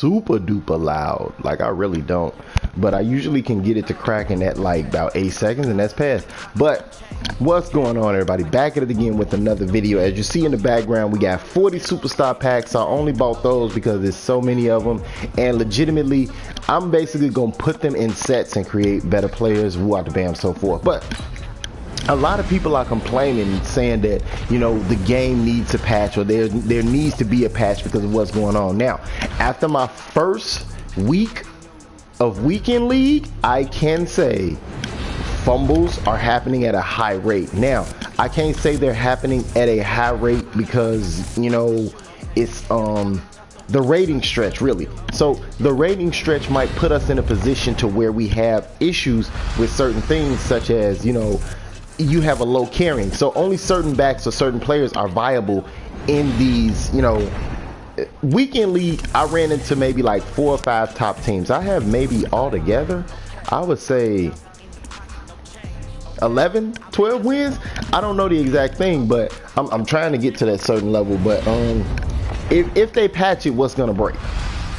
super duper loud. Like, I really don't. But I usually can get it to cracking at like about 8 seconds, and that's past. But what's going on, everybody? Back at it again with another video. As you see in the background, we got 40 superstar packs. I only bought those because there's so many of them, and legitimately I'm basically gonna put them in sets and create better players, woo out the bam, so forth. But a lot of people are complaining, saying that, you know, the game needs a patch, or there needs to be a patch because of what's going on. Now, after my first week of weekend league, I can say fumbles are happening at a high rate. Now, I can't say they're happening at a high rate because, you know, it's the rating stretch, really. So the rating stretch might put us in a position to where we have issues with certain things, such as, you know, you have a low carrying, so only certain backs or certain players are viable in these, you know, weekend league. I ran into maybe like 4 or 5 top teams. I have maybe altogether, I would say 11, 12 wins. I don't know the exact thing, but I'm trying to get to that certain level. But if they patch it, what's gonna break?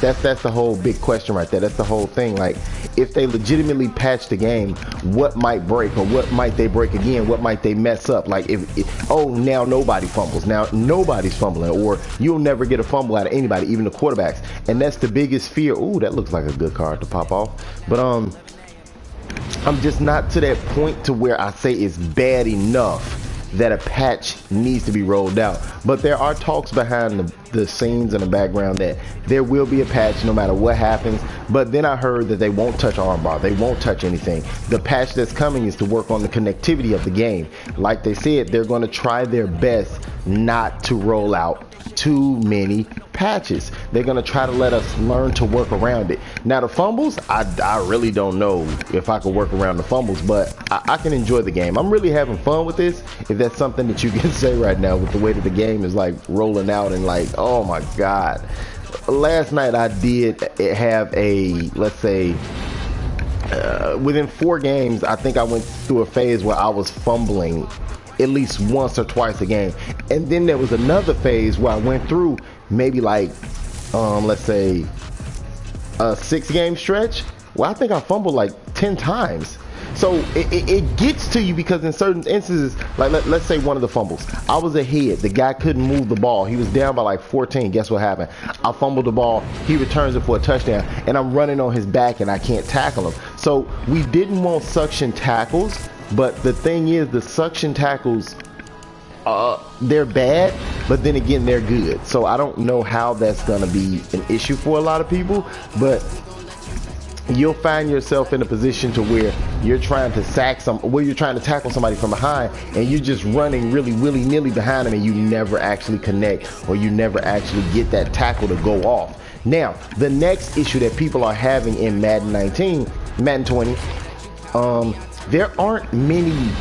That's the whole big question right there. That's the whole thing. Like, if they legitimately patch the game, what might break, or what might they break again? What might they mess up? Like, if oh, now nobody fumbles. Now nobody's fumbling, or you'll never get a fumble out of anybody, even the quarterbacks. And that's the biggest fear. Ooh, that looks like a good card to pop off. But I'm just not to that point to where I say it's bad enough that a patch needs to be rolled out. But there are talks behind the scenes in the background that there will be a patch no matter what happens. But then I heard that they won't touch armbar, they won't touch anything. The patch that's coming is to work on the connectivity of the game. Like they said, they're going to try their best not to roll out too many patches. They're going to try to let us learn to work around it. Now the fumbles, I really don't know if I can work around the fumbles, but I can enjoy the game. I'm really having fun with this, if that's something that you can say right now, with the way that the game is like rolling out. And like, oh my god, last night I did have a, let's say, within 4 games, I think I went through a phase where I was fumbling at least once or twice a game. And then there was another phase where I went through maybe like let's say a 6-game stretch where I think I fumbled like 10 times. So it gets to you, because in certain instances, like let's say one of the fumbles, I was ahead, the guy couldn't move the ball, he was down by like 14. Guess what happened? I fumbled the ball, he returns it for a touchdown, and I'm running on his back and I can't tackle him. So we didn't want suction tackles, but the thing is, the suction tackles, they're bad, but then again, they're good. So I don't know how that's gonna be an issue for a lot of people, but you'll find yourself in a position to where you're trying to you're trying to tackle somebody from behind, and you're just running really willy-nilly behind them, and you never actually connect, or you never actually get that tackle to go off. Now, the next issue that people are having in Madden 20, there aren't many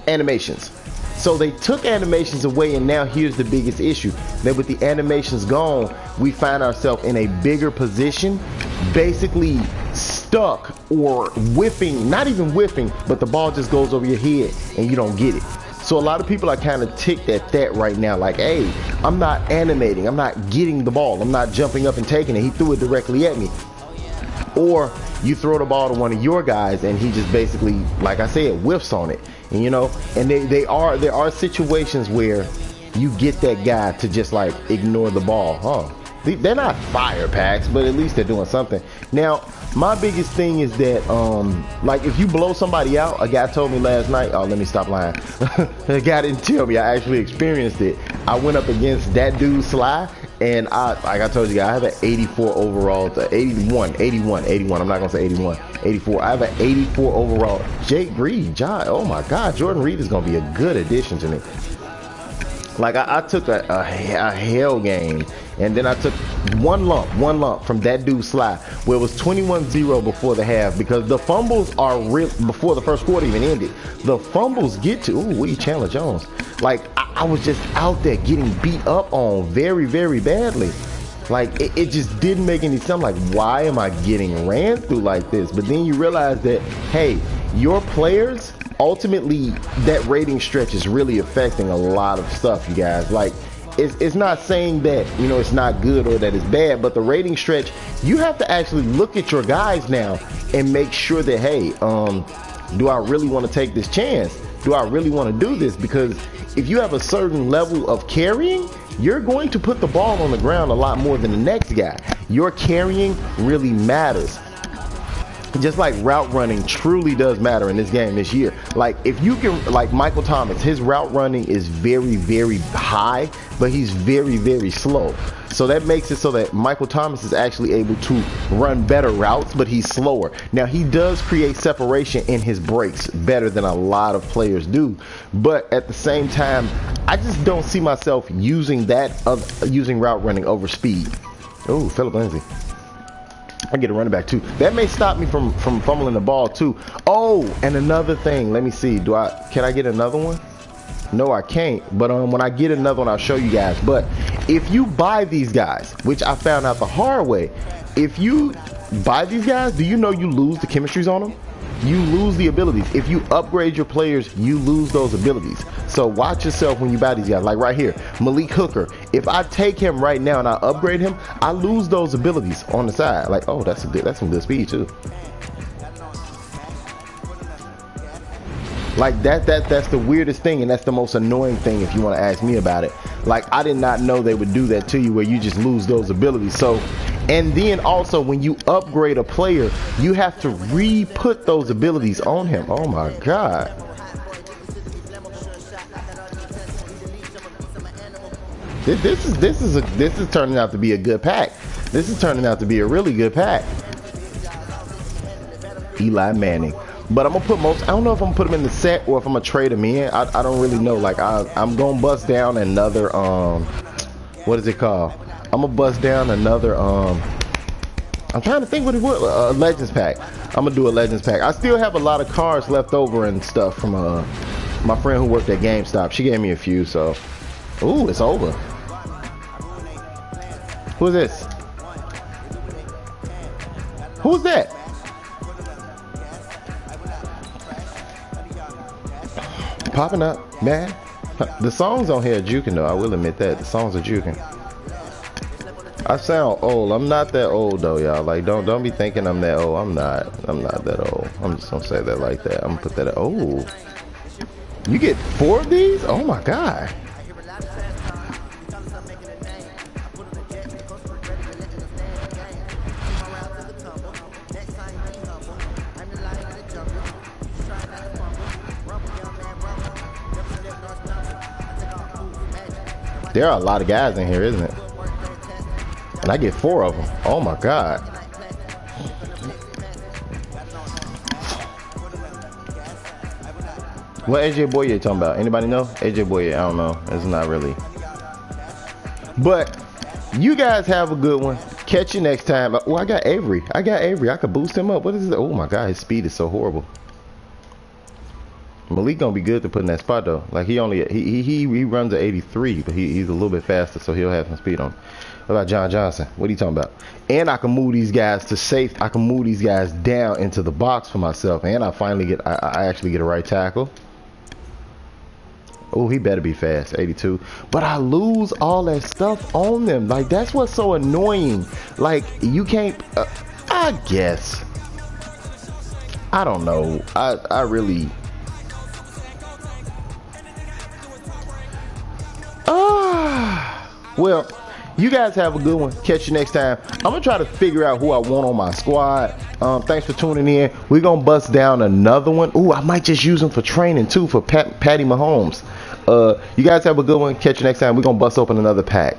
animations. So they took animations away, and now here's the biggest issue, that with the animations gone, we find ourselves in a bigger position, basically stuck or whiffing, not even whiffing, but the ball just goes over your head and you don't get it. So a lot of people are kind of ticked at that right now, like, hey, I'm not animating, I'm not getting the ball, I'm not jumping up and taking it, he threw it directly at me. Or you throw the ball to one of your guys and he just basically, like I said, whiffs on it. And you know, and there are situations where you get that guy to just like ignore the ball. They're not fire packs, but at least they're doing something. Now, my biggest thing is that like, if you blow somebody out, a guy told me last night, oh, let me stop lying. The guy didn't tell me, I actually experienced it. I went up against that dude Sly, and like I told you guys, I have an 84 overall, 81, I'm not gonna say 81, 84. I have an 84 overall. Jake Reed, oh my god, Jordan Reed is gonna be a good addition to me. Like, I took a hell game, and then I took one lump from that dude Sly, where it was 21-0 before the half, because the fumbles are real before the first quarter even ended. The fumbles get to, ooh, Chandler Jones. Like, I was just out there getting beat up on very, very badly. Like, it just didn't make any sense. I'm like, why am I getting ran through like this? But then you realize that, hey, your players, ultimately, that rating stretch is really affecting a lot of stuff, you guys. Like, it's not saying that, you know, it's not good or that it's bad, but the rating stretch, you have to actually look at your guys now and make sure that, hey, do I really want to take this chance? Do I really want to do this? Because if you have a certain level of carrying, you're going to put the ball on the ground a lot more than the next guy. Your carrying really matters. Just like route running truly does matter in this game this year. Like, if you can, like Michael Thomas, his route running is very, very high, but he's very, very slow. So that makes it so that Michael Thomas is actually able to run better routes, but he's slower. Now, he does create separation in his breaks better than a lot of players do. But at the same time, I just don't see myself using using route running over speed. Oh, Philip Lindsay. I get a running back too. That may stop me from fumbling the ball too. Oh, and another thing. Let me see. Can I get another one? No, I can't. But when I get another one, I'll show you guys. But if you buy these guys, which I found out the hard way, if you buy these guys, do you know you lose the chemistries on them? You lose the abilities. If you upgrade your players, you lose those abilities. So watch yourself when you buy these guys. Like right here, Malik Hooker. If I take him right now and I upgrade him, I lose those abilities on the side. Like, oh, that's some good speed too. Like that's the weirdest thing, and that's the most annoying thing if you want to ask me about it. Like, I did not know they would do that to you where you just lose those abilities. So, and then also when you upgrade a player, you have to re-put those abilities on him. Oh my God. This is turning out to be a good pack. This is turning out to be a really good pack. Eli Manning. But I'm gonna put I don't know if I'm gonna put them in the set or if I'm gonna trade them in. I don't really know. Like, I'm gonna bust down another what is it called? I'm gonna bust down another I'm trying to think what it was. A Legends pack. I'm gonna do a Legends pack. I still have a lot of cards left over and stuff from my friend who worked at GameStop. She gave me a few, so. Ooh, it's over. Who's this? Who's that? Popping up, man. The songs on here are juking though. I will admit that. The songs are juking. I sound old. I'm not that old though, y'all. Like, don't be thinking I'm that old. I'm not that old. I'm just gonna say that like that. I'm gonna put that. Oh, you get 4 of these? Oh my God. There are a lot of guys in here, isn't it? And I get 4 of them. Oh my God. What AJ Boye talking about? Anybody know? AJ Boye, I don't know. It's not really. But you guys have a good one. Catch you next time. Oh, I got Avery. I could boost him up. What is it? Oh my God, his speed is so horrible. Malik gonna be good to put in that spot though. Like, he runs at 83, but he's a little bit faster, so he'll have some speed on him. What about John Johnson? What are you talking about? And I can move these guys to safe. I can move these guys down into the box for myself, and I actually get a right tackle. Oh, he better be fast, 82. But I lose all that stuff on them. Like, that's what's so annoying. Like, you can't. I guess. I don't know. I really. Well, you guys have a good one. Catch you next time. I'm gonna try to figure out who I want on my squad. Thanks for tuning in. We're gonna bust down another one. Ooh, I might just use them for training too, for Patty Mahomes. You guys have a good one. Catch you next time. We're gonna bust open another pack.